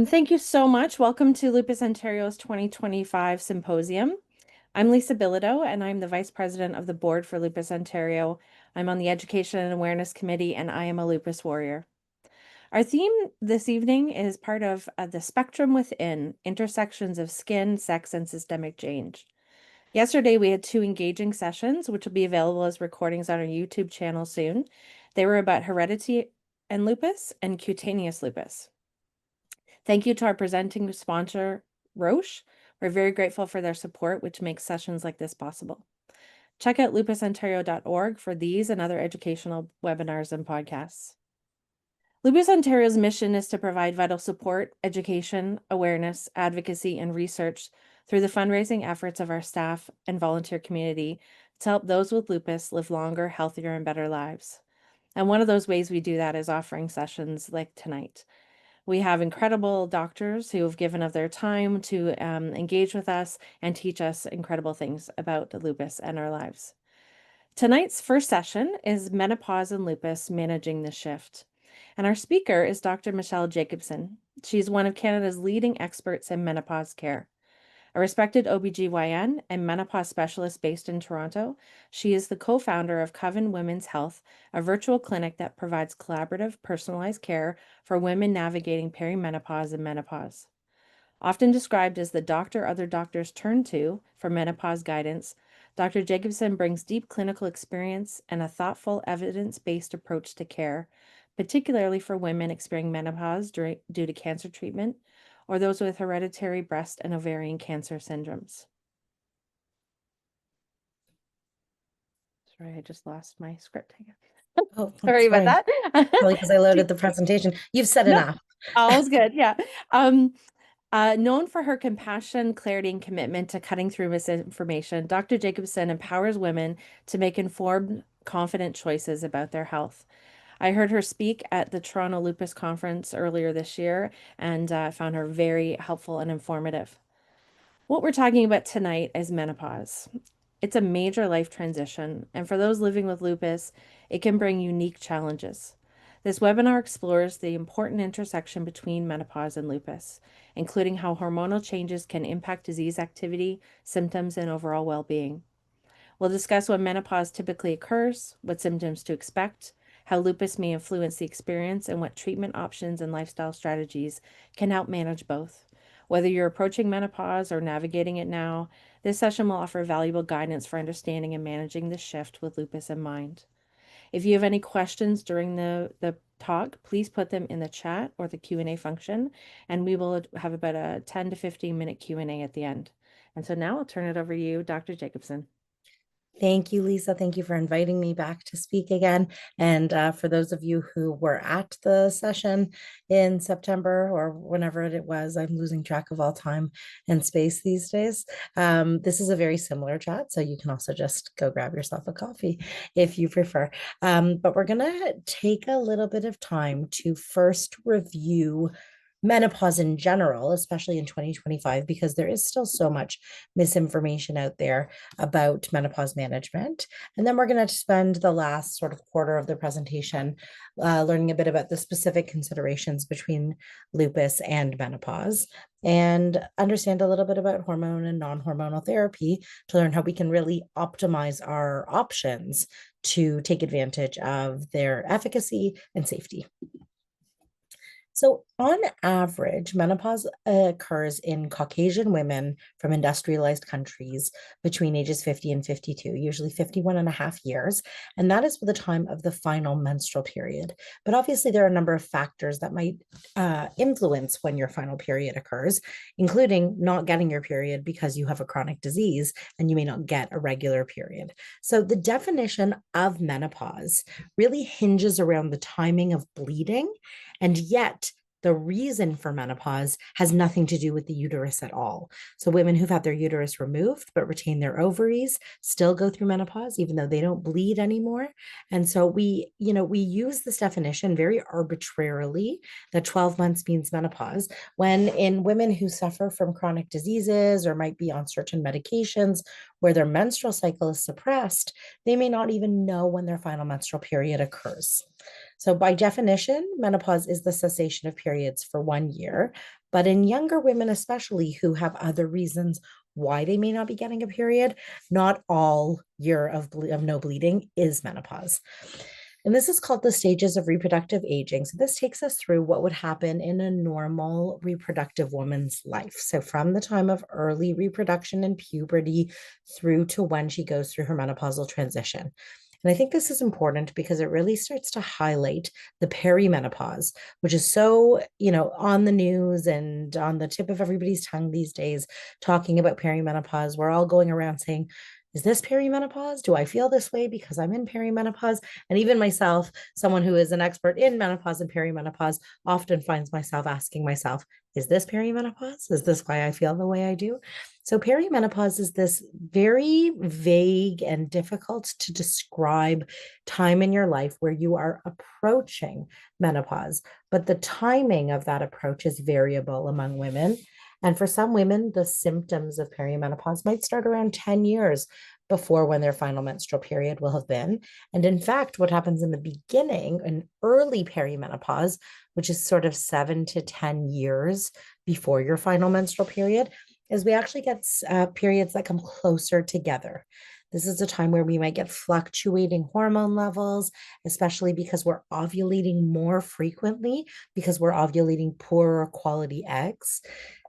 Thank you so much. Welcome to Lupus Ontario's 2025 Symposium. I'm Lisa Bilodeau, and I'm the Vice President of the Board for Lupus Ontario. I'm on the Education and Awareness Committee, and I am a lupus warrior. Our theme this evening is part of the Spectrum Within, Intersections of Skin, Sex, and Systemic Change. Yesterday, we had two engaging sessions, which will be available as recordings on our YouTube channel soon. They were about heredity and lupus and cutaneous lupus. Thank you to our presenting sponsor, Roche. We're very grateful for their support, which makes sessions like this possible. Check out lupusontario.org for these and other educational webinars and podcasts. Lupus Ontario's mission is to provide vital support, education, awareness, advocacy, and research through the fundraising efforts of our staff and volunteer community to help those with lupus live longer, healthier, and better lives. And one of those ways we do that is offering sessions like tonight. We have incredible doctors who have given of their time to engage with us and teach us incredible things about lupus and our lives. Tonight's first session is Menopause and Lupus, Managing the Shift. And our speaker is Dr. Michelle Jacobson. She's one of Canada's leading experts in menopause care. A respected OBGYN and menopause specialist based in Toronto, she is the co-founder of Coven Women's Health, a virtual clinic that provides collaborative, personalized care for women navigating perimenopause and menopause. Often described as the doctor other doctors turn to for menopause guidance, Dr. Jacobson brings deep clinical experience and a thoughtful, evidence-based approach to care, particularly for women experiencing menopause due to cancer treatment, or those with hereditary breast and ovarian cancer syndromes. Sorry, I just lost my script. Oh, Sorry about fine. that. Probably because I loaded the presentation. You've said No, enough. all's good. Yeah. Known for her compassion, clarity, and commitment to cutting through misinformation, Dr. Jacobson empowers women to make informed, confident choices about their health. I heard her speak at the Toronto Lupus Conference earlier this year and found her very helpful and informative. What we're talking about tonight is menopause. It's a major life transition, and for those living with lupus, it can bring unique challenges. This webinar explores the important intersection between menopause and lupus, including how hormonal changes can impact disease activity, symptoms, and overall well-being. We'll discuss when menopause typically occurs, what symptoms to expect, how lupus may influence the experience, and what treatment options and lifestyle strategies can help manage both. Whether you're approaching menopause or navigating it now, this session will offer valuable guidance for understanding and managing the shift with lupus in mind. If you have any questions during the talk, please put them in the chat or the Q&A function, and we will have about a 10 to 15 minute Q&A at the end. And so now I'll turn it over to you, Dr. Jacobson. Thank you, Lisa. Thank you for inviting me back to speak again. And for those of you who were at the session in September or whenever it was, I'm losing track of all time and space these days. This is a very similar chat, so you can also just go grab yourself a coffee if you prefer. But we're going to take a little bit of time to first review menopause in general, especially in 2025, because there is still so much misinformation out there about menopause management. And then we're going to spend the last sort of quarter of the presentation learning a bit about the specific considerations between lupus and menopause and understand a little bit about hormone and non-hormonal therapy to learn how we can really optimize our options to take advantage of their efficacy and safety. So, on average, menopause occurs in Caucasian women from industrialized countries between ages 50 and 52, usually 51 and a half years. And that is the time of the final menstrual period. But obviously, there are a number of factors that might influence when your final period occurs, including not getting your period because you have a chronic disease and you may not get a regular period. So, the definition of menopause really hinges around the timing of bleeding. And yet, the reason for menopause has nothing to do with the uterus at all. So women who've had their uterus removed but retain their ovaries still go through menopause even though they don't bleed anymore. And so we use this definition very arbitrarily that 12 months means menopause, when in women who suffer from chronic diseases or might be on certain medications where their menstrual cycle is suppressed, they may not even know when their final menstrual period occurs. So, by definition, menopause is the cessation of periods for 1 year. But in younger women, especially who have other reasons why they may not be getting a period, not all year of no bleeding is menopause. And this is called the stages of reproductive aging. So, this takes us through what would happen in a normal reproductive woman's life. So, from the time of early reproduction and puberty through to when she goes through her menopausal transition. And I think this is important because it really starts to highlight the perimenopause, which is so, on the news and on the tip of everybody's tongue these days, talking about perimenopause. We're all going around saying, is this perimenopause? Do I feel this way because I'm in perimenopause? And even myself, someone who is an expert in menopause and perimenopause, often finds myself asking myself, is this perimenopause? Is this why I feel the way I do? So, perimenopause is this very vague and difficult to describe time in your life where you are approaching menopause, but the timing of that approach is variable among women. And for some women, the symptoms of perimenopause might start around 10 years before when their final menstrual period will have been. And in fact, what happens in the beginning, in early perimenopause, which is sort of 7 to 10 years before your final menstrual period, is we actually get periods that come closer together. This is a time where we might get fluctuating hormone levels, especially because we're ovulating more frequently, because we're ovulating poorer quality eggs.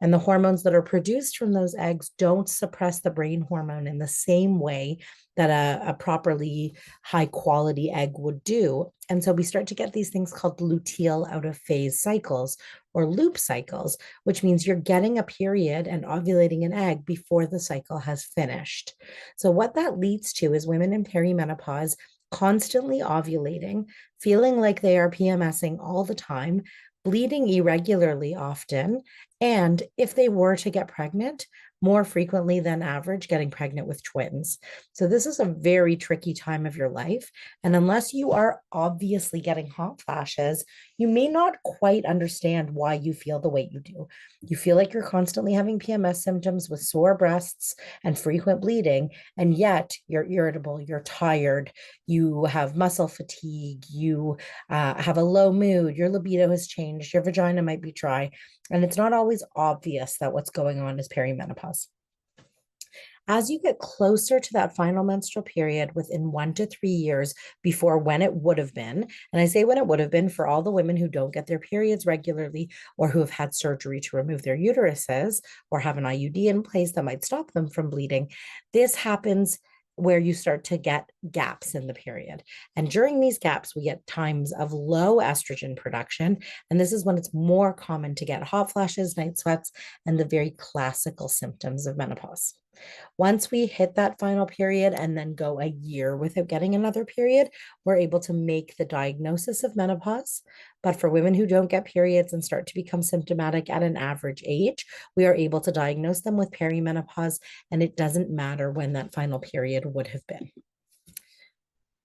And the hormones that are produced from those eggs don't suppress the brain hormone in the same way that a properly high quality egg would do. And so we start to get these things called luteal out of phase cycles or loop cycles, which means you're getting a period and ovulating an egg before the cycle has finished. So, what that leads to is women in perimenopause constantly ovulating, feeling like they are PMSing all the time, bleeding irregularly often, and if they were to get pregnant, more frequently than average, getting pregnant with twins. So, this is a very tricky time of your life. And unless you are obviously getting hot flashes, you may not quite understand why you feel the way you do. You feel like you're constantly having PMS symptoms with sore breasts and frequent bleeding, and yet you're irritable, you're tired, you have muscle fatigue, you have a low mood, your libido has changed, your vagina might be dry. And it's not always obvious that what's going on is perimenopause. As you get closer to that final menstrual period within 1 to 3 years before when it would have been, and I say when it would have been for all the women who don't get their periods regularly or who have had surgery to remove their uteruses or have an IUD in place that might stop them from bleeding, this happens where you start to get gaps in the period. And during these gaps, we get times of low estrogen production. And this is when it's more common to get hot flashes, night sweats, and the very classical symptoms of menopause. Once we hit that final period and then go a year without getting another period, we're able to make the diagnosis of menopause. But for women who don't get periods and start to become symptomatic at an average age, we are able to diagnose them with perimenopause, and it doesn't matter when that final period would have been.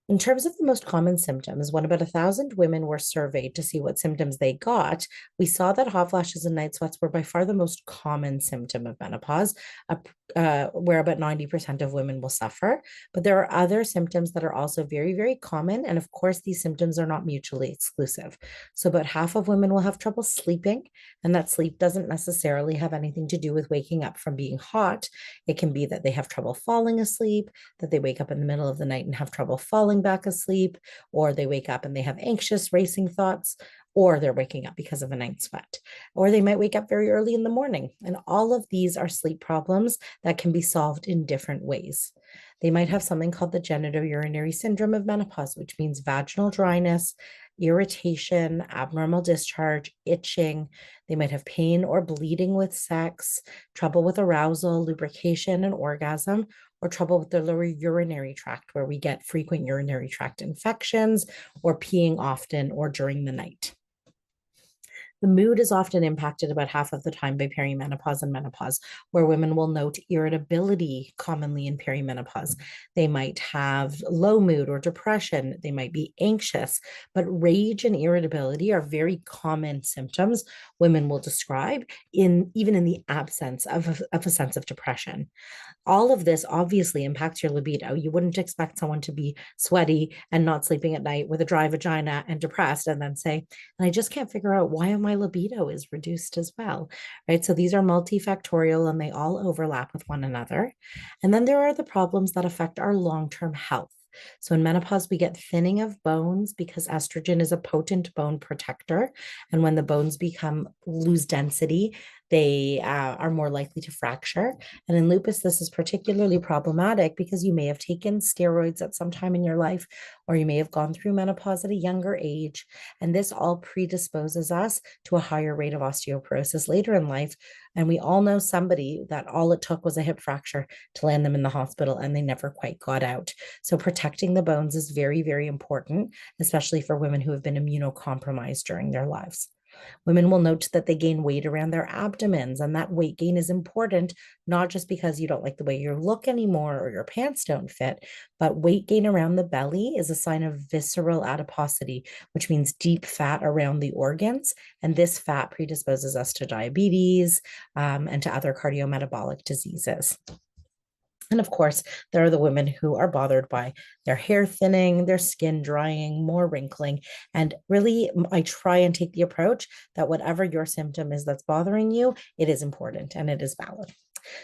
In terms of the most common symptoms, when about 1,000 women were surveyed to see what symptoms they got, we saw that hot flashes and night sweats were by far the most common symptom of menopause, where about 90% of women will suffer. But there are other symptoms that are also very, very common. And of course, these symptoms are not mutually exclusive. So about half of women will have trouble sleeping, and that sleep doesn't necessarily have anything to do with waking up from being hot. It can be that they have trouble falling asleep, that they wake up in the middle of the night and have trouble falling back asleep, or they wake up and they have anxious, racing thoughts, or they're waking up because of a night sweat, or they might wake up very early in the morning. And all of these are sleep problems that can be solved in different ways. They might have something called the genitourinary syndrome of menopause, which means vaginal dryness, irritation, abnormal discharge, itching. They might have pain or bleeding with sex, trouble with arousal, lubrication, and orgasm, or trouble with the lower urinary tract, where we get frequent urinary tract infections or peeing often or during the night. The mood is often impacted about half of the time by perimenopause and menopause, where women will note irritability commonly in perimenopause. They might have low mood or depression. They might be anxious, but rage and irritability are very common symptoms women will describe even in the absence of a sense of depression. All of this obviously impacts your libido. You wouldn't expect someone to be sweaty and not sleeping at night with a dry vagina and depressed and then say, and I just can't figure out why am I libido is reduced as well, right? So these are multifactorial and they all overlap with one another. And then there are the problems that affect our long-term health. So in menopause, we get thinning of bones because estrogen is a potent bone protector. And when the bones lose density, they are more likely to fracture. And in lupus, this is particularly problematic because you may have taken steroids at some time in your life, or you may have gone through menopause at a younger age. And this all predisposes us to a higher rate of osteoporosis later in life. And we all know somebody that all it took was a hip fracture to land them in the hospital and they never quite got out. So protecting the bones is very, very important, especially for women who have been immunocompromised during their lives. Women will note that they gain weight around their abdomens, and that weight gain is important, not just because you don't like the way you look anymore or your pants don't fit, but weight gain around the belly is a sign of visceral adiposity, which means deep fat around the organs. And this fat predisposes us to diabetes and to other cardiometabolic diseases. And of course, there are the women who are bothered by their hair thinning, their skin drying, more wrinkling. And really, I try and take the approach that whatever your symptom is that's bothering you, it is important and it is valid.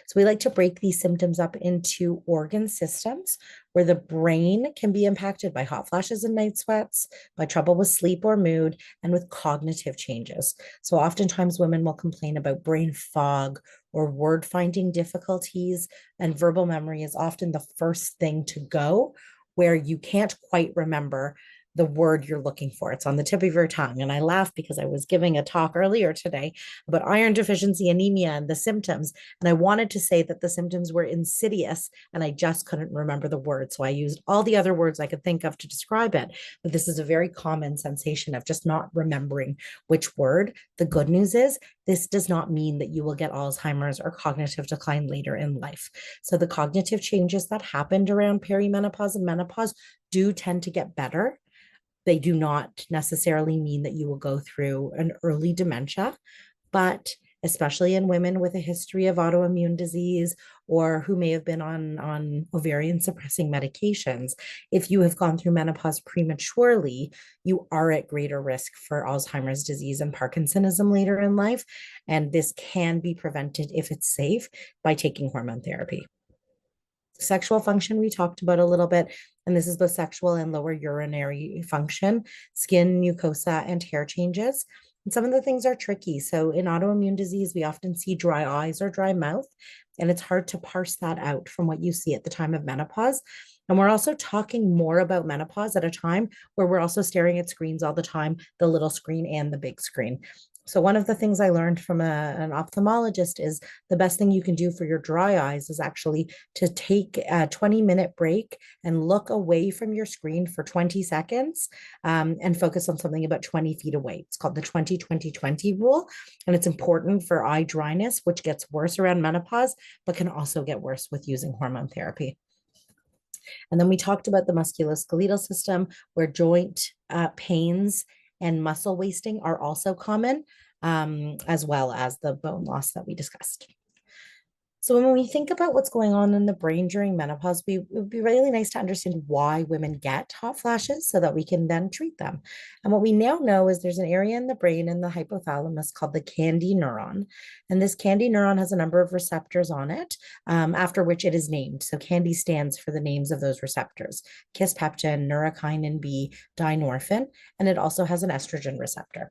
So we like to break these symptoms up into organ systems where the brain can be impacted by hot flashes and night sweats, by trouble with sleep or mood, and with cognitive changes. So oftentimes women will complain about brain fog or word finding difficulties, and verbal memory is often the first thing to go where you can't quite remember the word you're looking for. It's on the tip of your tongue. And I laugh because I was giving a talk earlier today about iron deficiency anemia and the symptoms. And I wanted to say that the symptoms were insidious and I just couldn't remember the word. So I used all the other words I could think of to describe it. But this is a very common sensation of just not remembering which word. The good news is this does not mean that you will get Alzheimer's or cognitive decline later in life. So the cognitive changes that happened around perimenopause and menopause do tend to get better. They do not necessarily mean that you will go through an early dementia, but especially in women with a history of autoimmune disease or who may have been on ovarian suppressing medications, if you have gone through menopause prematurely, you are at greater risk for Alzheimer's disease and Parkinsonism later in life. And this can be prevented if it's safe by taking hormone therapy. Sexual function, we talked about a little bit, and this is both sexual and lower urinary function, skin, mucosa, and hair changes. And some of the things are tricky. So in autoimmune disease, we often see dry eyes or dry mouth, and it's hard to parse that out from what you see at the time of menopause. And we're also talking more about menopause at a time where we're also staring at screens all the time, the little screen and the big screen. So one of the things I learned from an ophthalmologist is the best thing you can do for your dry eyes is actually to take a 20-minute break and look away from your screen for 20 seconds and focus on something about 20 feet away. It's called the 20-20-20 rule. And it's important for eye dryness, which gets worse around menopause, but can also get worse with using hormone therapy. And then we talked about the musculoskeletal system, where joint pains and muscle wasting are also common, as well as the bone loss that we discussed. So when we think about what's going on in the brain during menopause, it would be really nice to understand why women get hot flashes so that we can then treat them. And what we now know is there's an area in the brain in the hypothalamus called the KNDy neuron. And this KNDy neuron has a number of receptors on it, after which it is named. So KNDy stands for the names of those receptors: kisspeptin, neurokinin B, dynorphin, and it also has an estrogen receptor.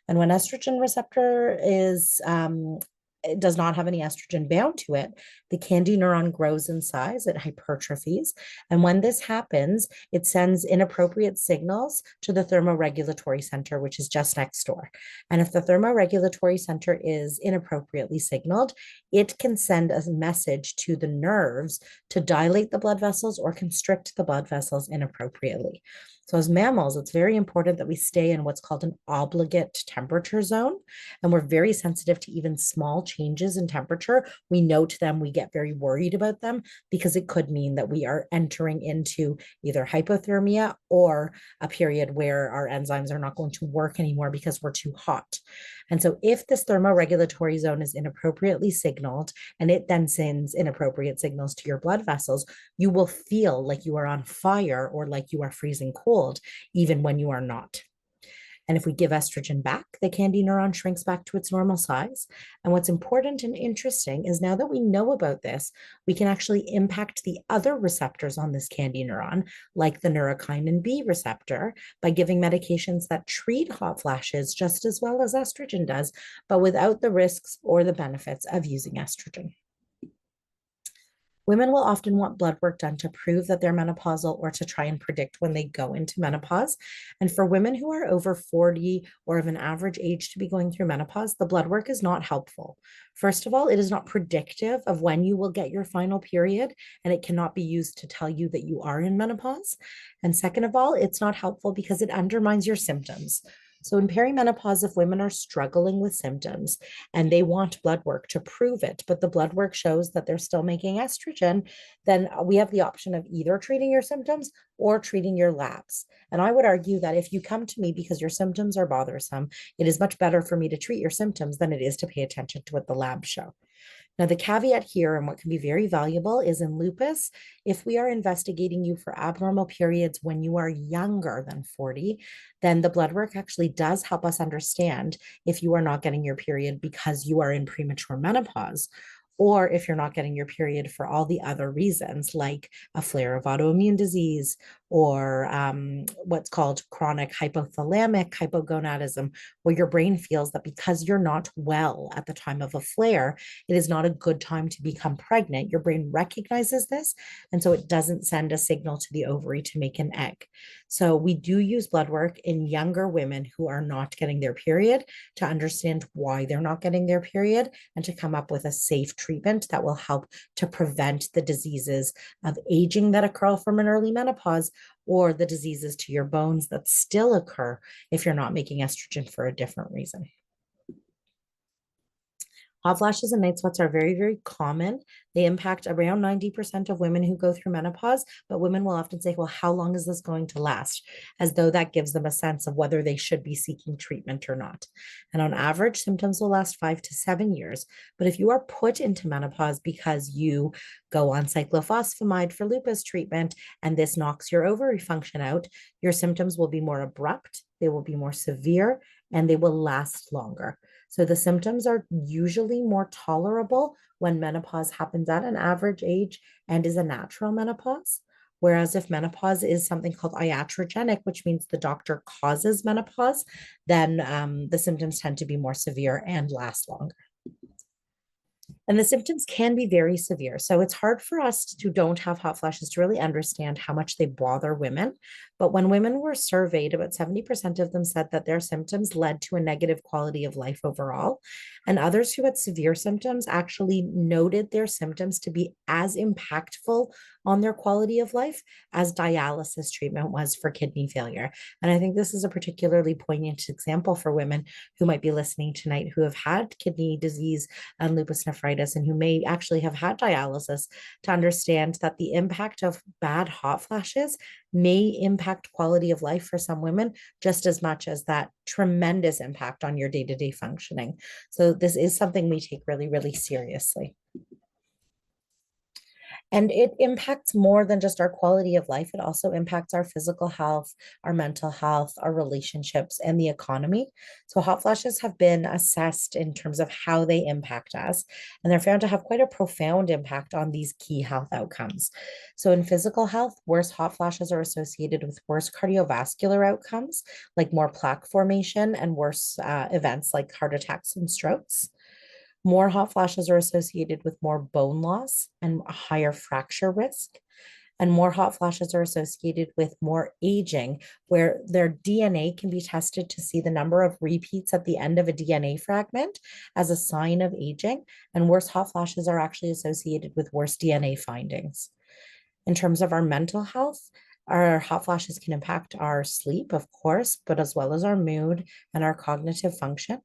And when estrogen receptor is it does not have any estrogen bound to it, the KNDy neuron grows in size, it hypertrophies. And when this happens, it sends inappropriate signals to the thermoregulatory center, which is just next door. And if the thermoregulatory center is inappropriately signaled, it can send a message to the nerves to dilate the blood vessels or constrict the blood vessels inappropriately. So as mammals, it's very important that we stay in what's called an obligate temperature zone. And we're very sensitive to even small changes in temperature. We note them, we get very worried about them because it could mean that we are entering into either hypothermia or a period where our enzymes are not going to work anymore because we're too hot. And so if this thermoregulatory zone is inappropriately signaled and it then sends inappropriate signals to your blood vessels, you will feel like you are on fire or like you are freezing cold, even when you are not. And if we give estrogen back, the KNDy neuron shrinks back to its normal size. And what's important and interesting is now that we know about this, we can actually impact the other receptors on this KNDy neuron, like the neurokinin B receptor, by giving medications that treat hot flashes just as well as estrogen does, but without the risks or the benefits of using estrogen. Women will often want blood work done to prove that they're menopausal or to try and predict when they go into menopause. And for women who are over 40 or of an average age to be going through menopause, the blood work is not helpful. First of all, it is not predictive of when you will get your final period, and it cannot be used to tell you that you are in menopause. And second of all, it's not helpful because it undermines your symptoms. So in perimenopause, if women are struggling with symptoms and they want blood work to prove it, but the blood work shows that they're still making estrogen, then we have the option of either treating your symptoms or treating your labs. And I would argue that if you come to me because your symptoms are bothersome, it is much better for me to treat your symptoms than it is to pay attention to what the labs show. Now, the caveat here and what can be very valuable is in lupus, if we are investigating you for abnormal periods when you are younger than 40, then the blood work actually does help us understand if you are not getting your period because you are in premature menopause, or if you're not getting your period for all the other reasons, like a flare of autoimmune disease or what's called chronic hypothalamic hypogonadism, where your brain feels that because you're not well at the time of a flare, it is not a good time to become pregnant. Your brain recognizes this, and so it doesn't send a signal to the ovary to make an egg. So we do use blood work in younger women who are not getting their period to understand why they're not getting their period and to come up with a safe treatment that will help to prevent the diseases of aging that occur from an early menopause or the diseases to your bones that still occur if you're not making estrogen for a different reason. Hot flashes and night sweats are very, very common. They impact around 90% of women who go through menopause, but women will often say, well, how long is this going to last? As though that gives them a sense of whether they should be seeking treatment or not. And on average, symptoms will last 5 to 7 years. But if you are put into menopause because you go on cyclophosphamide for lupus treatment and this knocks your ovary function out, your symptoms will be more abrupt, they will be more severe, and they will last longer. So the symptoms are usually more tolerable when menopause happens at an average age and is a natural menopause. Whereas if menopause is something called iatrogenic, which means the doctor causes menopause, then the symptoms tend to be more severe and last longer. And the symptoms can be very severe. So it's hard for us who don't have hot flashes to really understand how much they bother women. But when women were surveyed, about 70% of them said that their symptoms led to a negative quality of life overall. And others who had severe symptoms actually noted their symptoms to be as impactful on their quality of life as dialysis treatment was for kidney failure. And I think this is a particularly poignant example for women who might be listening tonight who have had kidney disease and lupus nephritis and who may actually have had dialysis to understand that the impact of bad hot flashes may impact quality of life for some women just as much as that tremendous impact on your day-to-day functioning. So this is something we take really, really seriously. And it impacts more than just our quality of life. It also impacts our physical health, our mental health, our relationships, and the economy. So hot flashes have been assessed in terms of how they impact us, and they're found to have quite a profound impact on these key health outcomes. So in physical health, worse hot flashes are associated with worse cardiovascular outcomes, like more plaque formation and worse events like heart attacks and strokes. More hot flashes are associated with more bone loss and a higher fracture risk. And more hot flashes are associated with more aging, where their DNA can be tested to see the number of repeats at the end of a DNA fragment as a sign of aging. And worse hot flashes are actually associated with worse DNA findings. In terms of our mental health, our hot flashes can impact our sleep, of course, but as well as our mood and our cognitive function.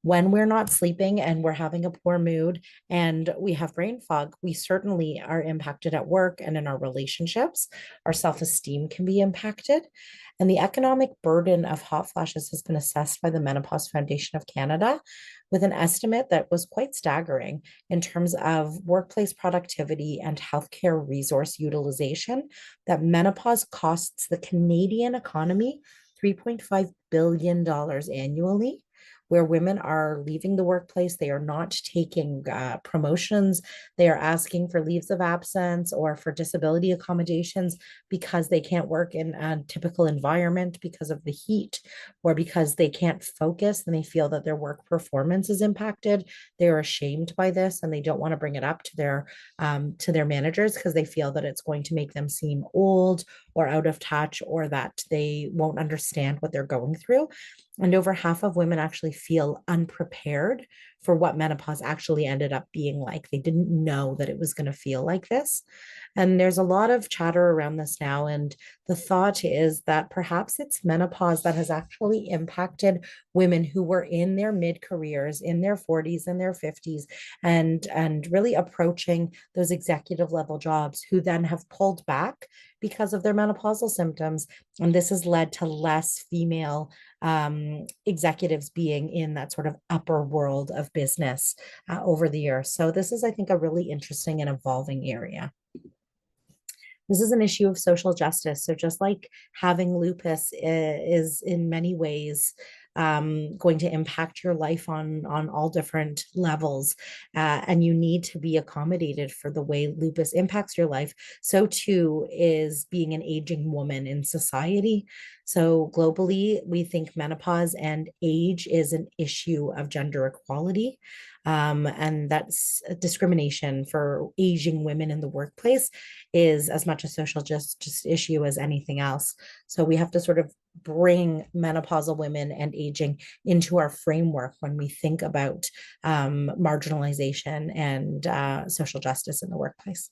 When we're not sleeping and we're having a poor mood and we have brain fog, we certainly are impacted at work and in our relationships. Our self-esteem can be impacted. And the economic burden of hot flashes has been assessed by the Menopause Foundation of Canada with an estimate that was quite staggering in terms of workplace productivity and healthcare resource utilization, that menopause costs the Canadian economy $3.5 billion annually, where women are leaving the workplace. They are not taking promotions. They are asking for leaves of absence or for disability accommodations because they can't work in a typical environment because of the heat or because they can't focus and they feel that their work performance is impacted. They're ashamed by this and they don't want to bring it up to their managers because they feel that it's going to make them seem old or out of touch or that they won't understand what they're going through. And over half of women actually feel unprepared for what menopause actually ended up being like. They didn't know that it was going to feel like this. And there's a lot of chatter around this now. And the thought is that perhaps it's menopause that has actually impacted women who were in their mid careers, in their 40s and their 50s, and really approaching those executive level jobs who then have pulled back because of their menopausal symptoms. And this has led to less female executives being in that sort of upper world of business over the years. So this is, I think, a really interesting and evolving area. This is an issue of social justice. So just like having lupus is in many ways going to impact your life on all different levels, and you need to be accommodated for the way lupus impacts your life. So too is being an aging woman in society. So globally, we think menopause and age is an issue of gender equality. And that's discrimination for aging women in the workplace is as much a social justice issue as anything else. So we have to sort of bring menopausal women and aging into our framework when we think about marginalization and social justice in the workplace.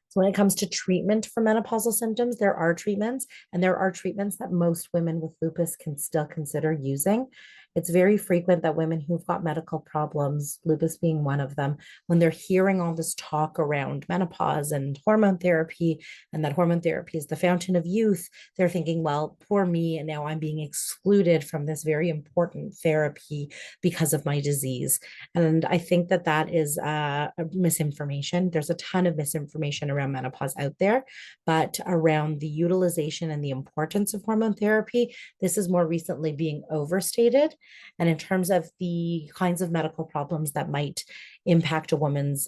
So when it comes to treatment for menopausal symptoms, there are treatments, and there are treatments that most women with lupus can still consider using. It's very frequent that women who've got medical problems, lupus being one of them, when they're hearing all this talk around menopause and hormone therapy, and that hormone therapy is the fountain of youth, they're thinking, well, poor me, and now I'm being excluded from this very important therapy because of my disease. And I think that that is a misinformation. There's a ton of misinformation around menopause out there, but around the utilization and the importance of hormone therapy, this is more recently being overstated. And in terms of the kinds of medical problems that might impact a woman's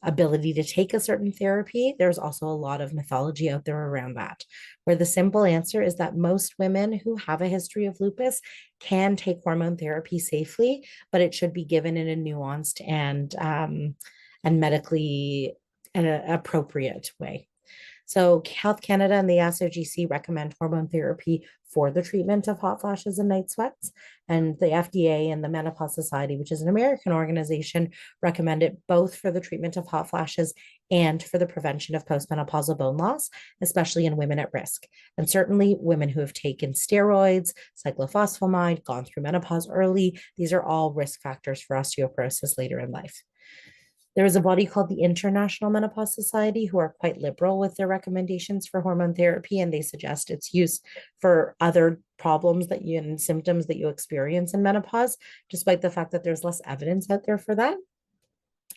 ability to take a certain therapy, there's also a lot of mythology out there around that, where the simple answer is that most women who have a history of lupus can take hormone therapy safely, but it should be given in a nuanced and medically appropriate way. So Health Canada and the SOGC recommend hormone therapy for the treatment of hot flashes and night sweats. And the FDA and the Menopause Society, which is an American organization, recommend it both for the treatment of hot flashes and for the prevention of postmenopausal bone loss, especially in women at risk. And certainly women who have taken steroids, cyclophosphamide, gone through menopause early, these are all risk factors for osteoporosis later in life. There is a body called the International Menopause Society who are quite liberal with their recommendations for hormone therapy, and they suggest its use for other problems that you and symptoms that you experience in menopause, despite the fact that there's less evidence out there for that.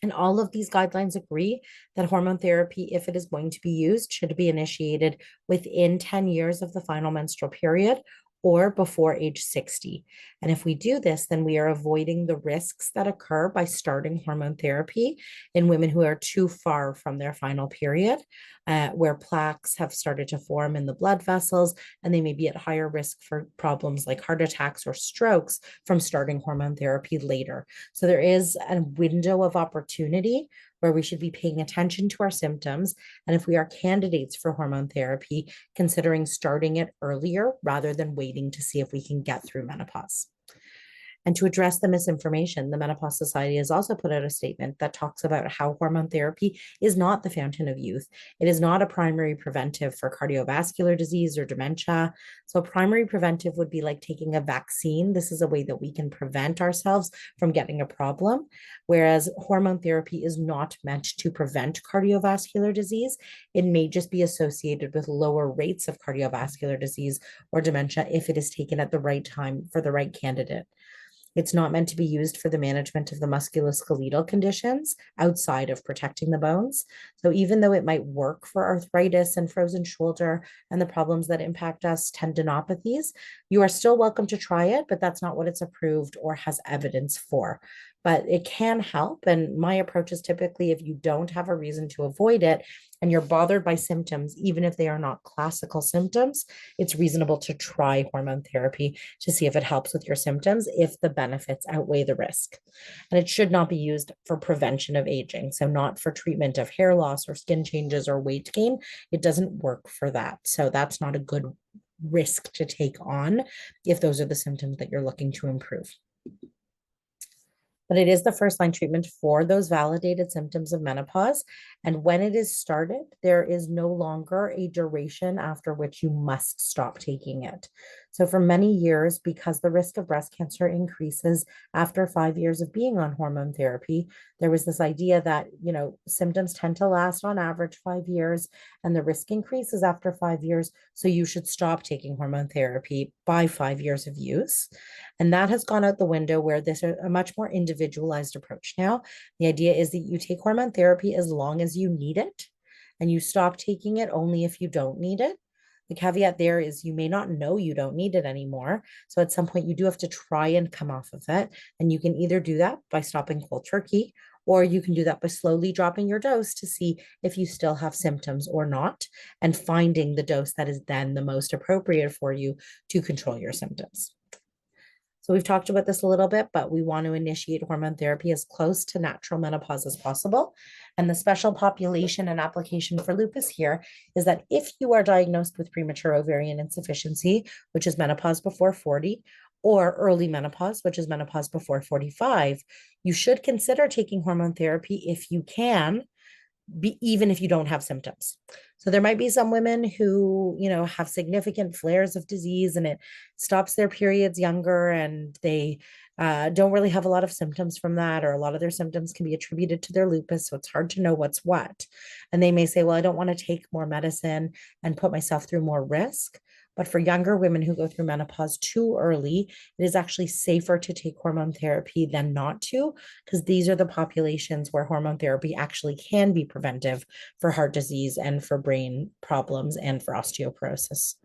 And all of these guidelines agree that hormone therapy, if it is going to be used, should be initiated within 10 years of the final menstrual period or before age 60. And if we do this, then we are avoiding the risks that occur by starting hormone therapy in women who are too far from their final period, where plaques have started to form in the blood vessels, and they may be at higher risk for problems like heart attacks or strokes from starting hormone therapy later. So there is a window of opportunity where we should be paying attention to our symptoms. And if we are candidates for hormone therapy, considering starting it earlier rather than waiting to see if we can get through menopause. And to address the misinformation, the Menopause Society has also put out a statement that talks about how hormone therapy is not the fountain of youth. It is not a primary preventive for cardiovascular disease or dementia. So, primary preventive would be like taking a vaccine. This is a way that we can prevent ourselves from getting a problem, whereas hormone therapy is not meant to prevent cardiovascular disease. It may just be associated with lower rates of cardiovascular disease or dementia if it is taken at the right time for the right candidate. It's not meant to be used for the management of the musculoskeletal conditions outside of protecting the bones. So even though it might work for arthritis and frozen shoulder and the problems that impact us, tendinopathies, you are still welcome to try it, but that's not what it's approved or has evidence for. But it can help. And my approach is typically if you don't have a reason to avoid it and you're bothered by symptoms, even if they are not classical symptoms, it's reasonable to try hormone therapy to see if it helps with your symptoms, if the benefits outweigh the risk. And it should not be used for prevention of aging. So, not for treatment of hair loss or skin changes or weight gain. It doesn't work for that. So, that's not a good risk to take on if those are the symptoms that you're looking to improve. But it is the first line treatment for those validated symptoms of menopause. And when it is started, there is no longer a duration after which you must stop taking it. So, for many years, because the risk of breast cancer increases after 5 years of being on hormone therapy, there was this idea that, symptoms tend to last on average 5 years and the risk increases after 5 years. So, you should stop taking hormone therapy by 5 years of use. And that has gone out the window where there's a much more individualized approach now. The idea is that you take hormone therapy as long as you need it, and you stop taking it only if you don't need it. The caveat there is you may not know you don't need it anymore. So at some point, you do have to try and come off of it. And you can either do that by stopping cold turkey, or you can do that by slowly dropping your dose to see if you still have symptoms or not, and finding the dose that is then the most appropriate for you to control your symptoms. So we've talked about this a little bit, but we want to initiate hormone therapy as close to natural menopause as possible. And the special population and application for lupus here is that if you are diagnosed with premature ovarian insufficiency, which is menopause before 40, or early menopause, which is menopause before 45, you should consider taking hormone therapy if you can, even if you don't have symptoms. So there might be some women who, have significant flares of disease and it stops their periods younger, and they don't really have a lot of symptoms from that, or a lot of their symptoms can be attributed to their lupus. So it's hard to know what's what. And they may say, well, I don't want to take more medicine and put myself through more risk. But for younger women who go through menopause too early, it is actually safer to take hormone therapy than not to, because these are the populations where hormone therapy actually can be preventive for heart disease and for brain problems and for osteoporosis.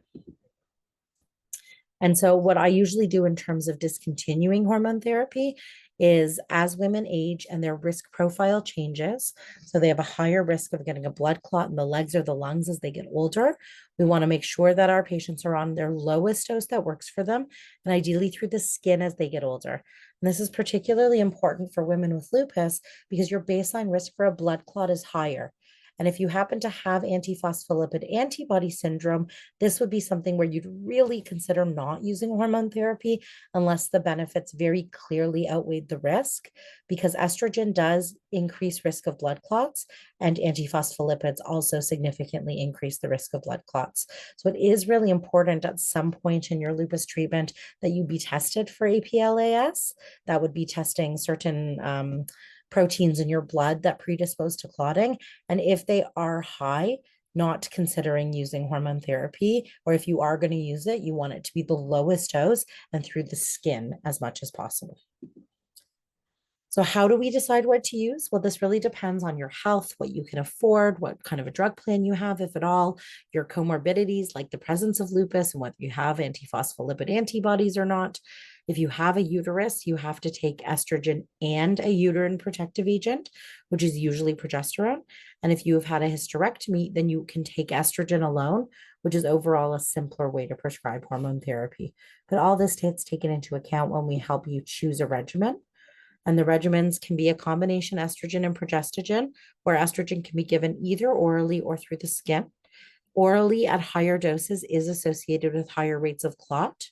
And so, what I usually do in terms of discontinuing hormone therapy is as women age and their risk profile changes, so they have a higher risk of getting a blood clot in the legs or the lungs as they get older, we want to make sure that our patients are on their lowest dose that works for them, and ideally through the skin as they get older. And this is particularly important for women with lupus because your baseline risk for a blood clot is higher. And if you happen to have antiphospholipid antibody syndrome, this would be something where you'd really consider not using hormone therapy unless the benefits very clearly outweighed the risk, because estrogen does increase risk of blood clots, and antiphospholipids also significantly increase the risk of blood clots. So it is really important at some point in your lupus treatment that you be tested for APLAS. That would be testing certain proteins in your blood that predispose to clotting. And if they are high, not considering using hormone therapy, or if you are going to use it, you want it to be the lowest dose and through the skin as much as possible. So how do we decide what to use? Well, this really depends on your health, what you can afford, what kind of a drug plan you have, if at all, your comorbidities like the presence of lupus and whether you have antiphospholipid antibodies or not. If you have a uterus, you have to take estrogen and a uterine protective agent, which is usually progesterone. And if you have had a hysterectomy, then you can take estrogen alone, which is overall a simpler way to prescribe hormone therapy. But all this gets taken into account when we help you choose a regimen. And the regimens can be a combination estrogen and progestogen, where estrogen can be given either orally or through the skin. Orally at higher doses is associated with higher rates of clot.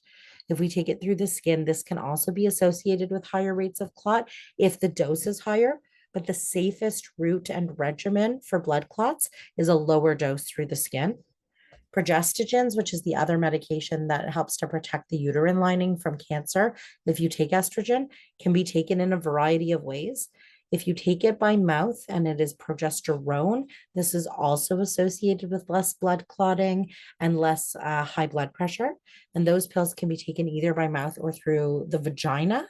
If we take it through the skin, this can also be associated with higher rates of clot if the dose is higher. But the safest route and regimen for blood clots is a lower dose through the skin. Progestogens, which is the other medication that helps to protect the uterine lining from cancer, if you take estrogen, can be taken in a variety of ways. If you take it by mouth and it is progesterone, this is also associated with less blood clotting and less high blood pressure. And those pills can be taken either by mouth or through the vagina.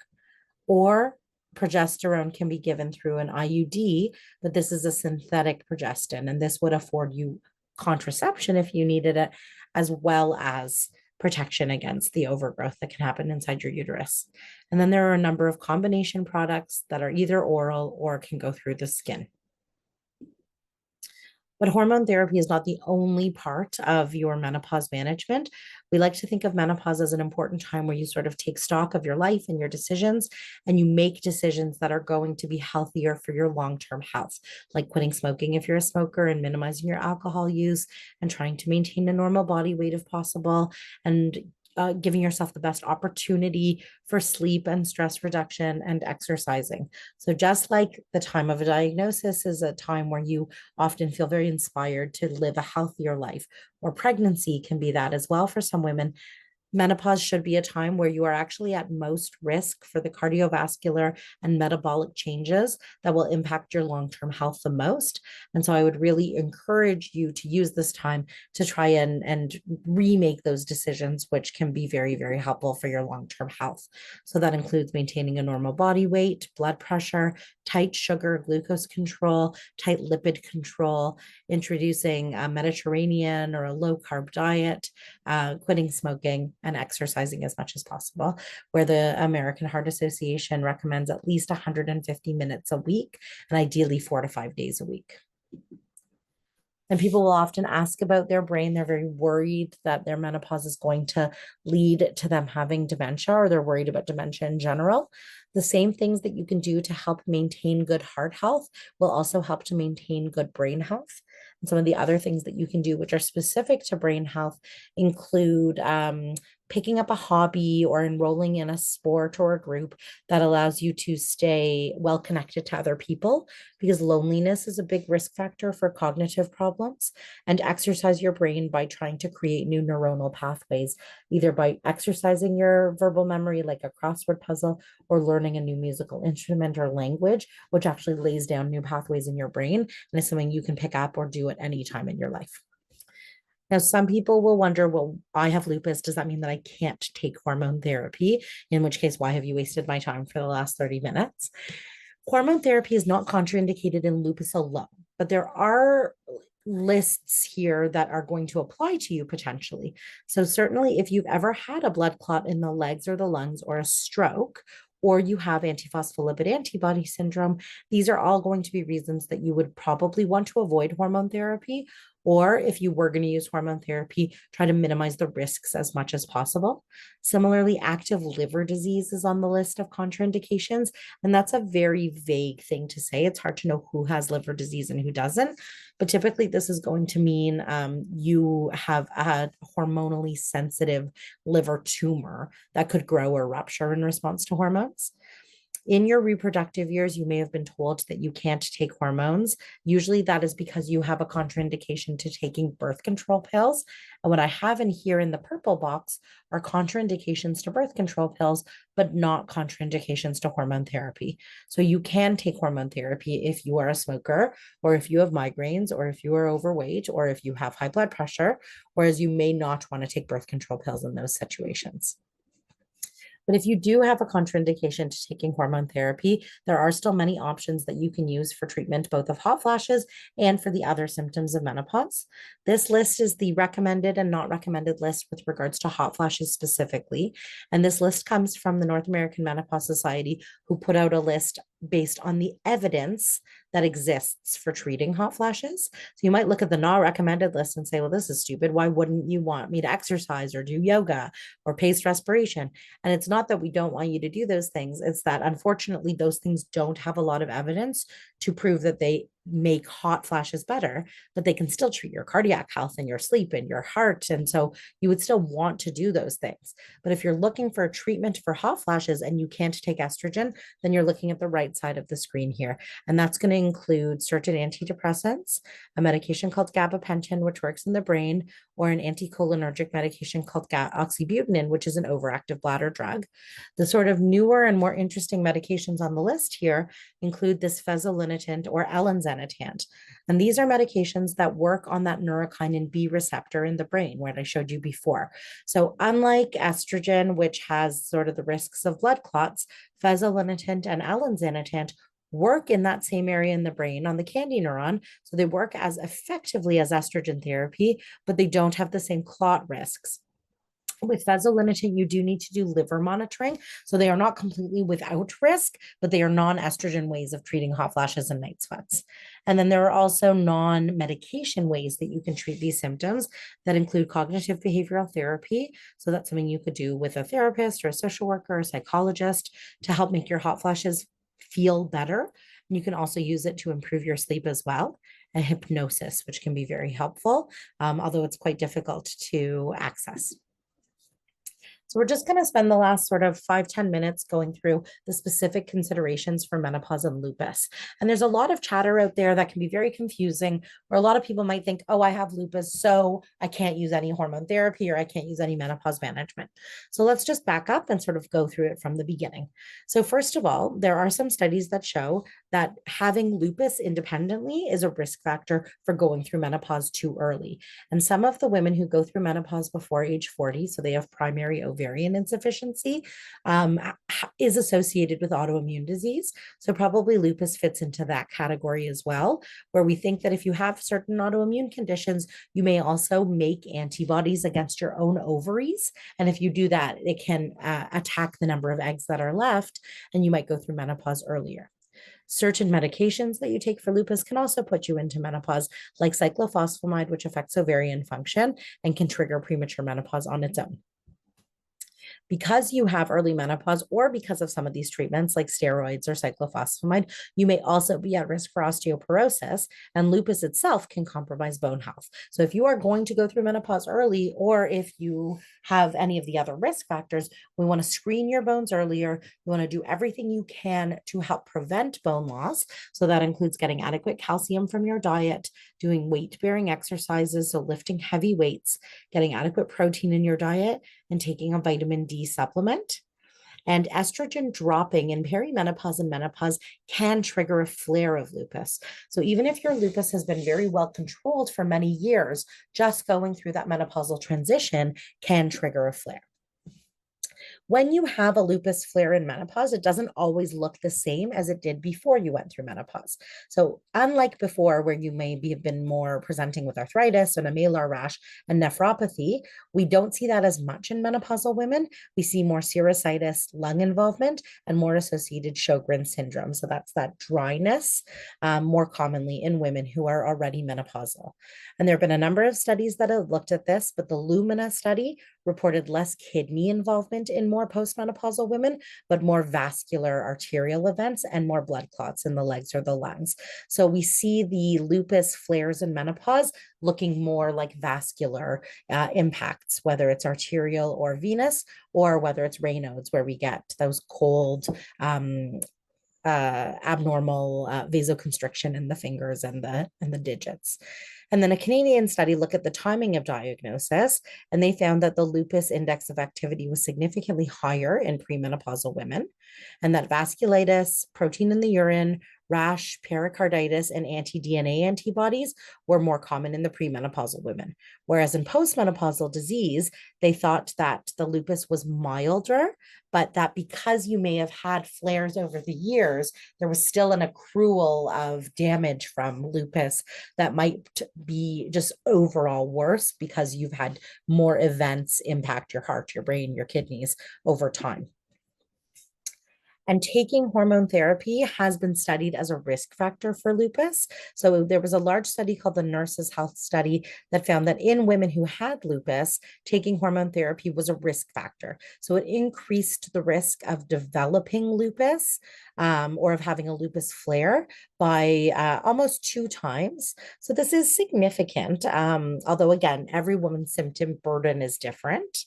or progesterone can be given through an IUD, but this is a synthetic progestin, and this would afford you contraception if you needed it, as well as protection against the overgrowth that can happen inside your uterus. And then there are a number of combination products that are either oral or can go through the skin. But hormone therapy is not the only part of your menopause management. We like to think of menopause as an important time where you sort of take stock of your life and your decisions, and you make decisions that are going to be healthier for your long term health, like quitting smoking if you're a smoker and minimizing your alcohol use and trying to maintain a normal body weight if possible, and giving yourself the best opportunity for sleep and stress reduction and exercising. So, just like the time of a diagnosis is a time where you often feel very inspired to live a healthier life, or pregnancy can be that as well for some women, menopause should be a time where you are actually at most risk for the cardiovascular and metabolic changes that will impact your long-term health the most. And so I would really encourage you to use this time to try and remake those decisions, which can be very, very helpful for your long-term health. So that includes maintaining a normal body weight, blood pressure, tight sugar, glucose control, tight lipid control, introducing a Mediterranean or a low carb diet, quitting smoking, and exercising as much as possible, where the American Heart Association recommends at least 150 minutes a week and ideally 4 to 5 days a week. And people will often ask about their brain. They're very worried that their menopause is going to lead to them having dementia, or they're worried about dementia in general. The same things that you can do to help maintain good heart health will also help to maintain good brain health. And some of the other things that you can do, which are specific to brain health, include picking up a hobby or enrolling in a sport or a group that allows you to stay well connected to other people, because loneliness is a big risk factor for cognitive problems. And exercise your brain by trying to create new neuronal pathways, either by exercising your verbal memory like a crossword puzzle, or learning a new musical instrument or language, which actually lays down new pathways in your brain and is something you can pick up or do at any time in your life. Now, some people will wonder, well, I have lupus. Does that mean that I can't take hormone therapy? In which case, why have you wasted my time for the last 30 minutes? Hormone therapy is not contraindicated in lupus alone, but there are lists here that are going to apply to you potentially. So, certainly, if you've ever had a blood clot in the legs or the lungs, or a stroke, or you have antiphospholipid antibody syndrome, these are all going to be reasons that you would probably want to avoid hormone therapy. Or if you were going to use hormone therapy, try to minimize the risks as much as possible. Similarly, active liver disease is on the list of contraindications. And that's a very vague thing to say. It's hard to know who has liver disease and who doesn't. But typically, this is going to mean you have a hormonally sensitive liver tumor that could grow or rupture in response to hormones. In your reproductive years, you may have been told that you can't take hormones. Usually, that is because you have a contraindication to taking birth control pills. And what I have in here in the purple box are contraindications to birth control pills, but not contraindications to hormone therapy. So you can take hormone therapy if you are a smoker, or if you have migraines, or if you are overweight, or if you have high blood pressure, whereas you may not want to take birth control pills in those situations. But if you do have a contraindication to taking hormone therapy, there are still many options that you can use for treatment, both of hot flashes and for the other symptoms of menopause. This list is the recommended and not recommended list with regards to hot flashes specifically. And this list comes from the North American Menopause Society, who put out a list based on the evidence that exists for treating hot flashes. So you might look at the not recommended list and say, well, this is stupid. Why wouldn't you want me to exercise or do yoga or paced respiration? And it's not that we don't want you to do those things. It's that unfortunately, those things don't have a lot of evidence to prove that they make hot flashes better, but they can still treat your cardiac health and your sleep and your heart. And so you would still want to do those things. But if you're looking for a treatment for hot flashes and you can't take estrogen, then you're looking at the right side of the screen here. And that's going to include certain antidepressants, a medication called gabapentin, which works in the brain, or an anticholinergic medication called oxybutynin, which is an overactive bladder drug. The sort of newer and more interesting medications on the list here include this fezolinetant or elinzanetant. And these are medications that work on that neurokinin B receptor in the brain, what I showed you before. So unlike estrogen, which has sort of the risks of blood clots, fezolinetant and elinzanetant work in that same area in the brain on the candy neuron. So they work as effectively as estrogen therapy, but they don't have the same clot risks. With fezolinetant, you do need to do liver monitoring. So they are not completely without risk, but they are non-estrogen ways of treating hot flashes and night sweats. And then there are also non-medication ways that you can treat these symptoms that include cognitive behavioral therapy. So that's something you could do with a therapist or a social worker or a psychologist to help make your hot flashes feel better. And you can also use it to improve your sleep as well. And hypnosis, which can be very helpful, although it's quite difficult to access. So we're just going to spend the last sort of 5-10 minutes going through the specific considerations for menopause and lupus. And there's a lot of chatter out there that can be very confusing, where a lot of people might think, oh, I have lupus, so I can't use any hormone therapy or I can't use any menopause management. So let's just back up and sort of go through it from the beginning. So first of all, there are some studies that show that having lupus independently is a risk factor for going through menopause too early. And some of the women who go through menopause before age 40, so they have primary ovarian insufficiency, is associated with autoimmune disease. So probably lupus fits into that category as well, where we think that if you have certain autoimmune conditions, you may also make antibodies against your own ovaries. And if you do that, it can attack the number of eggs that are left, and you might go through menopause earlier. Certain medications that you take for lupus can also put you into menopause, like cyclophosphamide, which affects ovarian function and can trigger premature menopause on its own. Because you have early menopause or because of some of these treatments like steroids or cyclophosphamide, you may also be at risk for osteoporosis, and lupus itself can compromise bone health. So if you are going to go through menopause early, or if you have any of the other risk factors, we want to screen your bones earlier. You want to do everything you can to help prevent bone loss. So that includes getting adequate calcium from your diet, doing weight-bearing exercises, so lifting heavy weights, getting adequate protein in your diet, and taking a vitamin D supplement. And estrogen dropping in perimenopause and menopause can trigger a flare of lupus. So even if your lupus has been very well controlled for many years, just going through that menopausal transition can trigger a flare. When you have a lupus flare in menopause, it doesn't always look the same as it did before you went through menopause. So unlike before, where you maybe have been more presenting with arthritis and a malar rash and nephropathy, we don't see that as much in menopausal women. We see more serositis, lung involvement, and more associated Sjogren syndrome. So that's that dryness, more commonly in women who are already menopausal. And there have been a number of studies that have looked at this, but the Lumina study reported less kidney involvement in more postmenopausal women, but more vascular arterial events and more blood clots in the legs or the lungs. So we see the lupus flares in menopause looking more like vascular impacts, whether it's arterial or venous, or whether it's Raynaud's, where we get those cold, abnormal vasoconstriction in the fingers and the digits. And then a Canadian study looked at the timing of diagnosis, and they found that the lupus index of activity was significantly higher in premenopausal women, and that vasculitis, protein in the urine, rash, pericarditis, and anti-DNA antibodies were more common in the premenopausal women. Whereas in postmenopausal disease, they thought that the lupus was milder, but that because you may have had flares over the years, there was still an accrual of damage from lupus that might be just overall worse because you've had more events impact your heart, your brain, your kidneys over time. And taking hormone therapy has been studied as a risk factor for lupus. So there was a large study called the Nurses Health Study that found that in women who had lupus, taking hormone therapy was a risk factor. So it increased the risk of developing lupus or of having a lupus flare by almost 2 times. So this is significant, although again, every woman's symptom burden is different.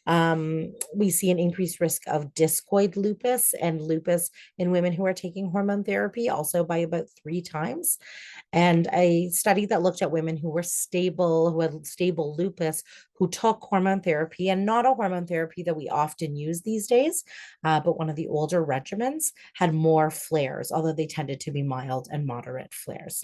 We see an increased risk of discoid lupus and lupus in women who are taking hormone therapy, also by about 3 times. And a study that looked at women who were stable, who had stable lupus, who took hormone therapy, and not a hormone therapy that we often use these days, but one of the older regimens, had more flares, although they tended to be mild and moderate flares.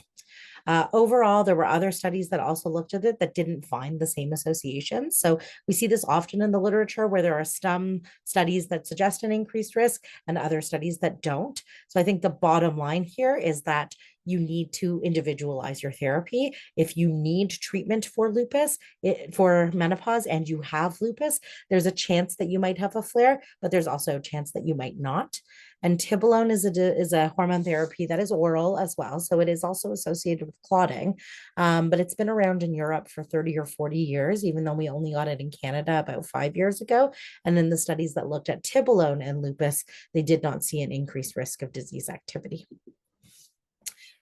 Overall, there were other studies that also looked at it that didn't find the same associations. So we see this often in the literature where there are some studies that suggest an increased risk and other studies that don't. So I think the bottom line here is that you need to individualize your therapy. If you need treatment for lupus, for menopause, and you have lupus, there's a chance that you might have a flare, but there's also a chance that you might not. And tibolone is a hormone therapy that is oral as well. So it is also associated with clotting. But it's been around in Europe for 30 or 40 years, even though we only got it in Canada about 5 years ago. And in the studies that looked at tibolone and lupus, they did not see an increased risk of disease activity.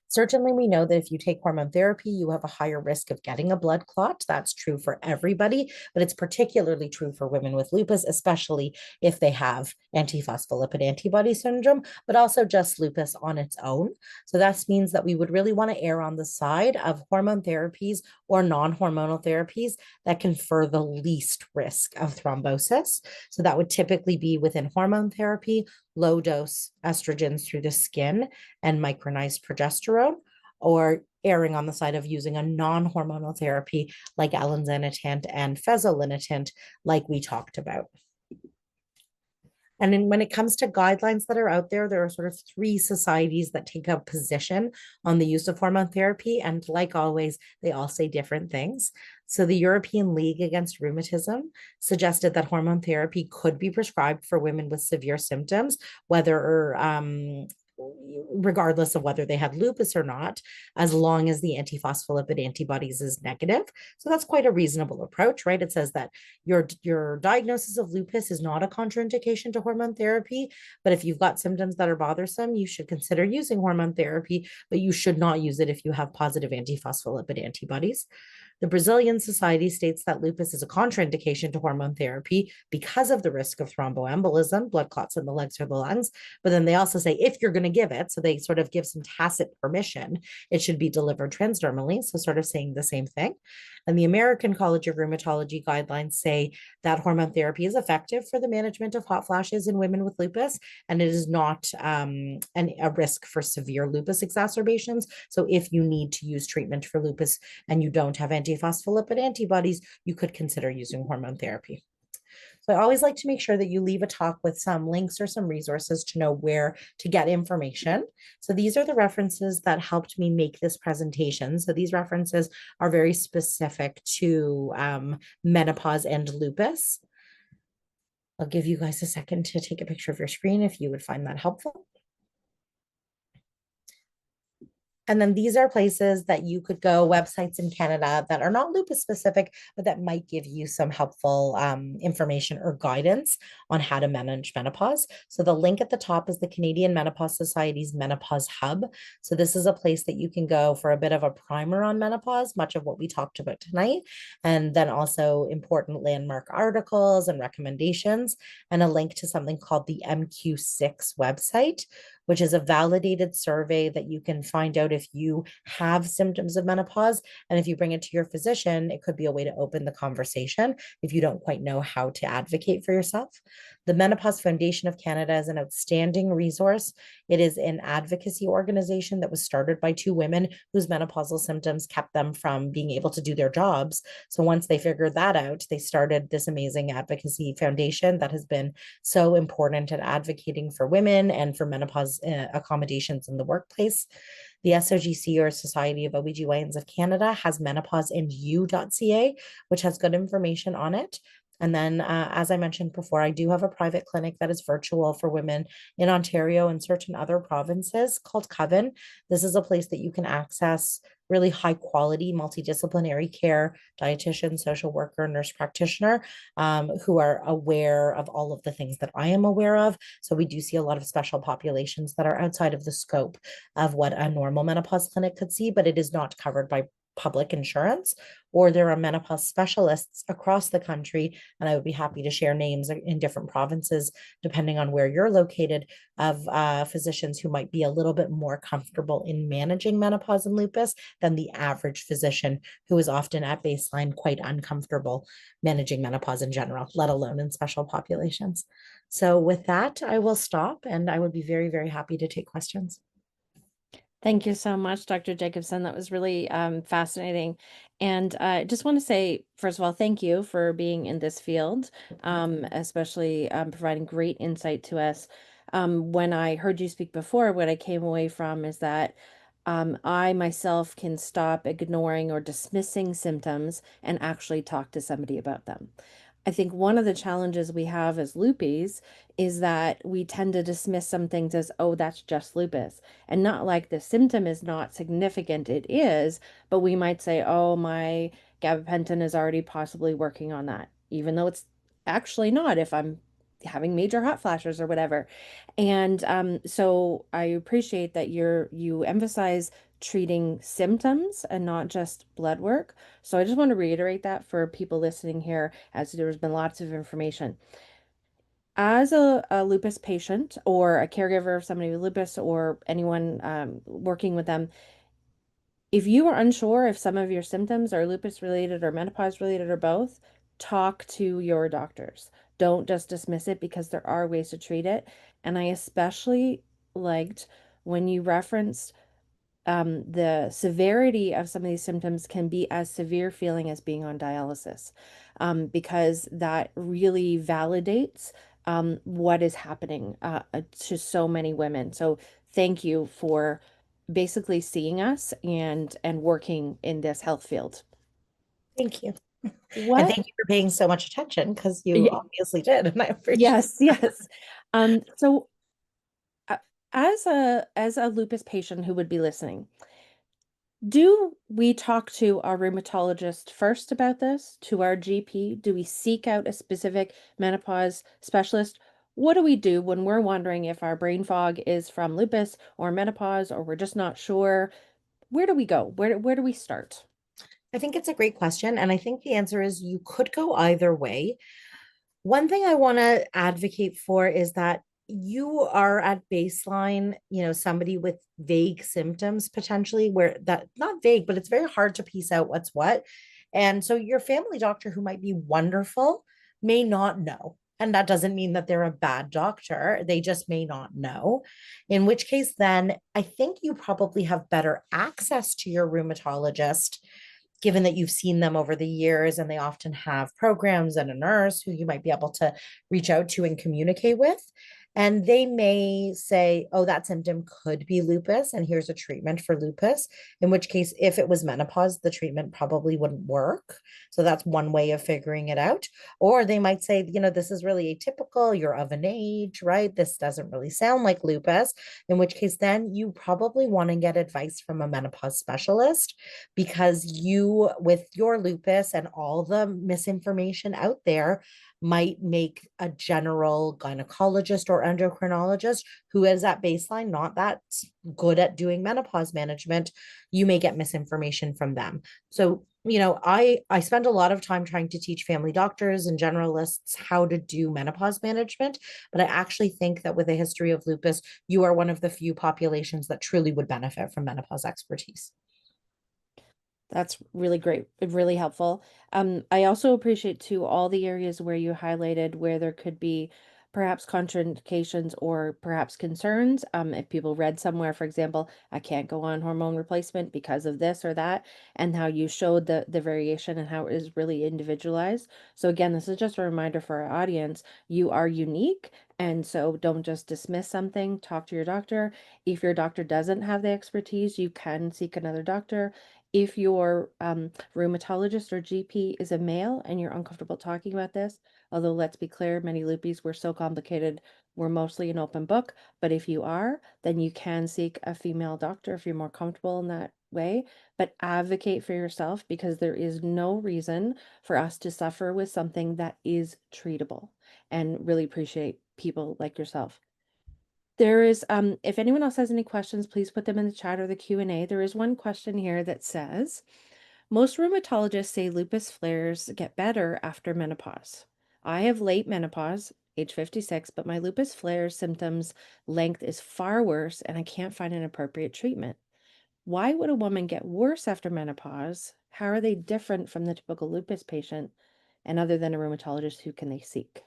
Certainly, we know that if you take hormone therapy, you have a higher risk of getting a blood clot. That's true for everybody, but it's particularly true for women with lupus, especially if they have antiphospholipid antibody syndrome, but also just lupus on its own. So that means that we would really want to err on the side of hormone therapies or non-hormonal therapies that confer the least risk of thrombosis. So that would typically be within hormone therapy, low dose estrogens through the skin, and micronized progesterone, or erring on the side of using a non-hormonal therapy like elinzanetant and fezolinetant, like we talked about. And then when it comes to guidelines that are out there are sort of 3 societies that take a position on the use of hormone therapy. And like always, they all say different things. So the European League Against Rheumatism suggested that hormone therapy could be prescribed for women with severe symptoms, whether regardless of whether they had lupus or not, as long as the antiphospholipid antibodies is negative. So that's quite a reasonable approach, right? It says that your diagnosis of lupus is not a contraindication to hormone therapy, but if you've got symptoms that are bothersome, you should consider using hormone therapy, but you should not use it if you have positive antiphospholipid antibodies. The Brazilian Society states that lupus is a contraindication to hormone therapy because of the risk of thromboembolism, blood clots in the legs or the lungs. But then they also say if you're going to give it, so they sort of give some tacit permission, it should be delivered transdermally. So, sort of saying the same thing. And the American College of Rheumatology guidelines say that hormone therapy is effective for the management of hot flashes in women with lupus, and it is not a risk for severe lupus exacerbations. So, if you need to use treatment for lupus and you don't have antiphospholipid antibodies, you could consider using hormone therapy. So I always like to make sure that you leave a talk with some links or some resources to know where to get information. So these are the references that helped me make this presentation. So these references are very specific to menopause and lupus. I'll give you guys a second to take a picture of your screen if you would find that helpful. And then these are places that you could go, websites in Canada that are not lupus specific, but that might give you some helpful information or guidance on how to manage menopause. So the link at the top is the Canadian Menopause Society's Menopause Hub. So this is a place that you can go for a bit of a primer on menopause, much of what we talked about tonight, and then also important landmark articles and recommendations, and a link to something called the MQ6 website, which is a validated survey that you can find out if you have symptoms of menopause. And if you bring it to your physician, it could be a way to open the conversation if you don't quite know how to advocate for yourself. The Menopause Foundation of Canada is an outstanding resource. It is an advocacy organization that was started by 2 women whose menopausal symptoms kept them from being able to do their jobs. So once they figured that out, they started this amazing advocacy foundation that has been so important at advocating for women and for menopause accommodations in the workplace. The SOGC, or Society of OBGYNs of Canada, has menopauseandyou.ca, which has good information on it. And then, as I mentioned before, I do have a private clinic that is virtual for women in Ontario and certain other provinces called Coven. This is a place that you can access really high quality multidisciplinary care, dietitian, social worker, nurse practitioner, who are aware of all of the things that I am aware of. So we do see a lot of special populations that are outside of the scope of what a normal menopause clinic could see, but it is not covered by public insurance, or there are menopause specialists across the country. And I would be happy to share names in different provinces, depending on where you're located, of physicians who might be a little bit more comfortable in managing menopause and lupus than the average physician, who is often at baseline quite uncomfortable managing menopause in general, let alone in special populations. So, with that, I will stop and I would be very, very happy to take questions. Thank you so much, Dr. Jacobson. That was really fascinating. And I just want to say, first of all, thank you for being in this field, especially providing great insight to us. When I heard you speak before, what I came away from is that I myself can stop ignoring or dismissing symptoms and actually talk to somebody about them. I think one of the challenges we have as lupus is that we tend to dismiss some things as, oh, that's just lupus. And not like the symptom is not significant, it is, but we might say, oh, my gabapentin is already possibly working on that, even though it's actually not if I'm having major hot flashes or whatever. And so I appreciate that you emphasize treating symptoms and not just blood work. So I just want to reiterate that for people listening here, as there's been lots of information. As a lupus patient or a caregiver of somebody with lupus or anyone working with them, if you are unsure if some of your symptoms are lupus related or menopause related or both, talk to your doctors. Don't just dismiss it because there are ways to treat it. And I especially liked when you referenced the severity of some of these symptoms can be as severe feeling as being on dialysis, because that really validates what is happening to so many women. So thank you for basically seeing us and working in this health field. Thank you. And What? thank you for paying so much attention because you Y- obviously did. And I appreciate Yes, yes. So uh, as a lupus patient who would be listening, do we talk to our rheumatologist first about this, to our GP? Do we seek out a specific menopause specialist? What do we do when we're wondering if our brain fog is from lupus or menopause, or we're just not sure? Where do we go? Where do we start? I think it's a great question. And I think the answer is you could go either way. One thing I want to advocate for is that you are at baseline, somebody with vague symptoms potentially, where that not vague, but it's very hard to piece out what's what. And so your family doctor, who might be wonderful, may not know. And that doesn't mean that they're a bad doctor. They just may not know. In which case, then I think you probably have better access to your rheumatologist, given that you've seen them over the years and they often have programs and a nurse who you might be able to reach out to and communicate with. And they may say, oh, that symptom could be lupus, and here's a treatment for lupus. In which case, if it was menopause, the treatment probably wouldn't work. So that's one way of figuring it out. Or they might say, this is really atypical. You're of an age, right? This doesn't really sound like lupus. In which case, then you probably want to get advice from a menopause specialist, because you, with your lupus and all the misinformation out there, might make a general gynecologist or endocrinologist who is at baseline not that good at doing menopause management. You may get misinformation from them. So, I spend a lot of time trying to teach family doctors and generalists how to do menopause management, but I actually think that with a history of lupus, you are one of the few populations that truly would benefit from menopause expertise. That's really great, really helpful. I also appreciate too all the areas where you highlighted where there could be perhaps contraindications or perhaps concerns. If people read somewhere, for example, I can't go on hormone replacement because of this or that, and how you showed the variation and how it is really individualized. So again, this is just a reminder for our audience, you are unique, and so don't just dismiss something, talk to your doctor. If your doctor doesn't have the expertise, you can seek another doctor. If your rheumatologist or GP is a male and you're uncomfortable talking about this, although let's be clear, many lupus, we're so complicated, we're mostly an open book. But if you are, then you can seek a female doctor if you're more comfortable in that way. But advocate for yourself, because there is no reason for us to suffer with something that is treatable. And really appreciate people like yourself. There is, if anyone else has any questions, please put them in the chat or the Q&A. There is one question here that says, Most rheumatologists say lupus flares get better after menopause. I have late menopause, age 56, but my lupus flare symptoms length is far worse and I can't find an appropriate treatment. Why would a woman get worse after menopause? How are they different from the typical lupus patient? And other than a rheumatologist, who can they seek?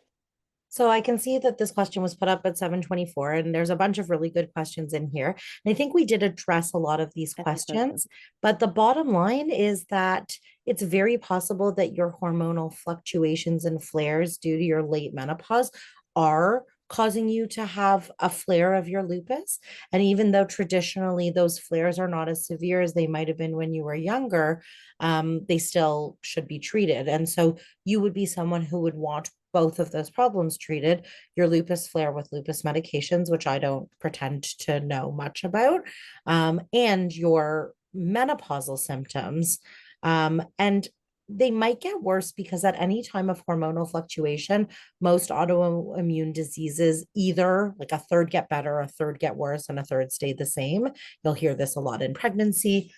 So I can see that this question was put up at 7:24, and there's a bunch of really good questions in here. And I think we did address a lot of these I think so too. questions, but the bottom line is that it's very possible that your hormonal fluctuations and flares due to your late menopause are causing you to have a flare of your lupus. And even though traditionally those flares are not as severe as they might have been when you were younger, they still should be treated. And so you would be someone who would want both of those problems treated, your lupus flare with lupus medications, which I don't pretend to know much about, and your menopausal symptoms. And they might get worse because at any time of hormonal fluctuation, most autoimmune diseases either like a third get better, a third get worse, and a third stay the same. You'll hear this a lot in pregnancy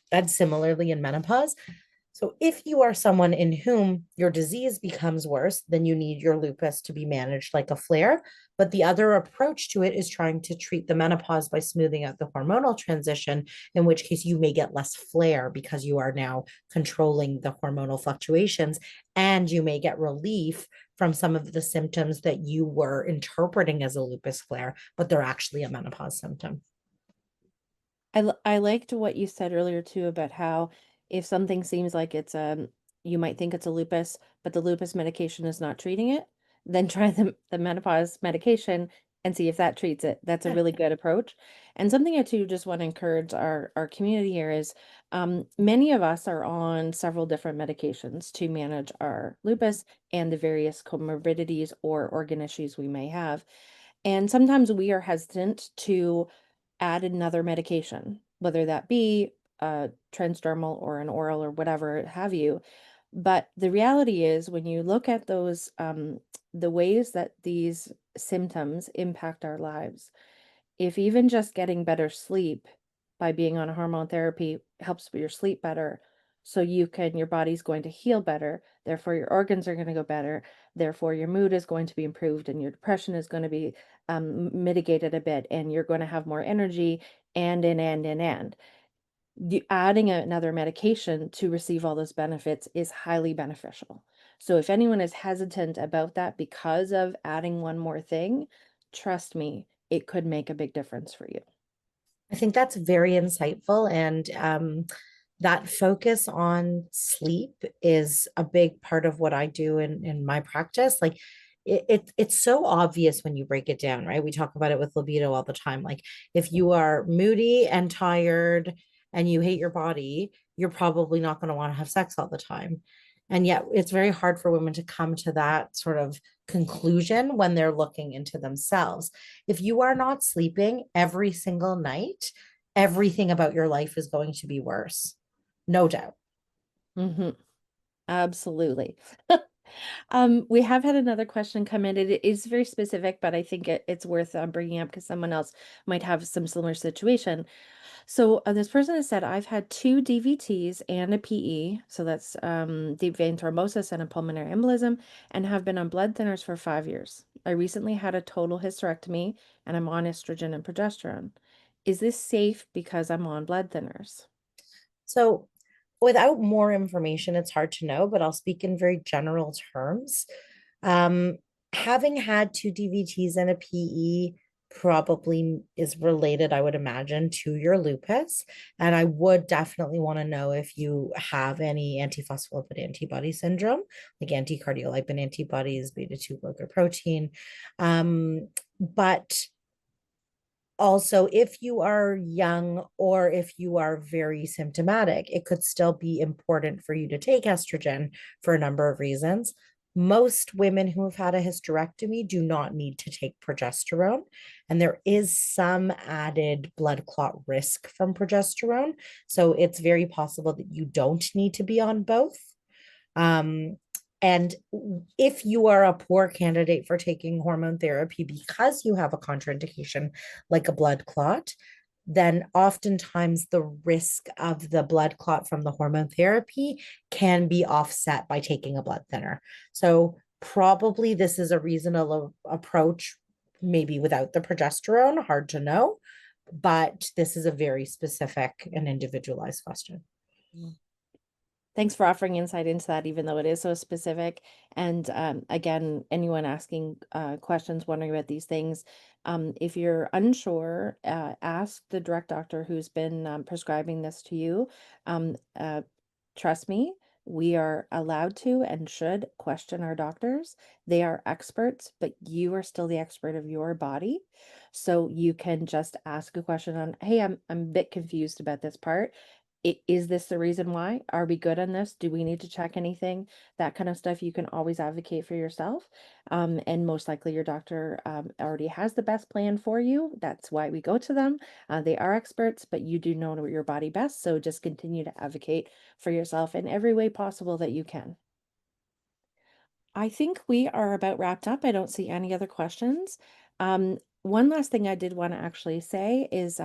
and similarly in menopause. So, if you are someone in whom your disease becomes worse, then you need your lupus to be managed like a flare. But the other approach to it is trying to treat the menopause by smoothing out the hormonal transition, in which case you may get less flare because you are now controlling the hormonal fluctuations, and you may get relief from some of the symptoms that you were interpreting as a lupus flare, but they're actually a menopause symptom. I liked what you said earlier too about how if something seems like it's you might think it's a lupus, but the lupus medication is not treating it, then try the menopause medication and see if that treats it. That's a really good approach. And something I too just want to encourage our community here is many of us are on several different medications to manage our lupus and the various comorbidities or organ issues we may have. And sometimes we are hesitant to add another medication, whether that be transdermal or an oral or whatever have you. But the reality is, when you look at those, the ways that these symptoms impact our lives, if even just getting better sleep by being on a hormone therapy helps your sleep better, so your body's going to heal better, therefore your organs are going to go better, therefore your mood is going to be improved and your depression is going to be mitigated a bit, and you're going to have more energy, and adding another medication to receive all those benefits is highly beneficial. So if anyone is hesitant about that because of adding one more thing, trust me, it could make a big difference for you. I think that's very insightful. And that focus on sleep is a big part of what I do in my practice. Like it's so obvious when you break it down, right? We talk about it with libido all the time. Like if you are moody and tired and you hate your body, you're probably not going to want to have sex all the time. And yet it's very hard for women to come to that sort of conclusion when they're looking into themselves. If you are not sleeping every single night, everything about your life is going to be worse. No doubt. Hmm. Absolutely. We have had another question come in. It is very specific, but I think it's worth bringing up because someone else might have some similar situation. So this person has said, I've had two DVTs and a PE, so that's deep vein thrombosis and a pulmonary embolism, and have been on blood thinners for 5 years. I recently had a total hysterectomy, and I'm on estrogen and progesterone. Is this safe because I'm on blood thinners? So, without more information, it's hard to know, but I'll speak in very general terms. Um, Having had two DVTs and a PE probably is related, I would imagine, to your lupus. And I would definitely want to know if you have any antiphospholipid antibody syndrome, like anticardiolipin antibodies, beta 2 glucoprotein. But also, if you are young or if you are very symptomatic, it could still be important for you to take estrogen for a number of reasons. Most women who have had a hysterectomy do not need to take progesterone, and there is some added blood clot risk from progesterone. So it's very possible that you don't need to be on both. Um, and if you are a poor candidate for taking hormone therapy because you have a contraindication like a blood clot, then oftentimes the risk of the blood clot from the hormone therapy can be offset by taking a blood thinner. So probably this is a reasonable approach, maybe without the progesterone, hard to know, but this is a very specific and individualized question. Thanks for offering insight into that, even though it is so specific. And again, anyone asking questions, wondering about these things, if you're unsure, ask the direct doctor who's been prescribing this to you. Um, uh, Trust me, we are allowed to and should question our doctors. They are experts, but you are still the expert of your body. So you can just ask a question on, hey, I'm a bit confused about this part. Is this the reason why? Are we good on this? Do we need to check anything? That kind of stuff. You can always advocate for yourself. And most likely your doctor already has the best plan for you. That's why we go to them. They are experts, but you do know your body best. So just continue to advocate for yourself in every way possible that you can. I think we are about wrapped up. I don't see any other questions. One last thing I did want to actually say is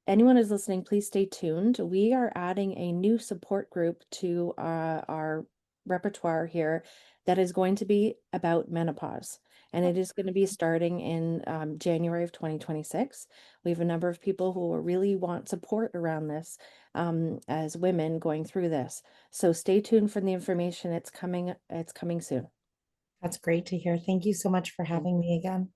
anyone who's listening, please stay tuned. We are adding a new support group to our repertoire here that is going to be about menopause. And it is going to be starting in January of 2026. We have a number of people who really want support around this as women going through this. So stay tuned for the information. It's coming soon. That's great to hear. Thank you so much for having me again.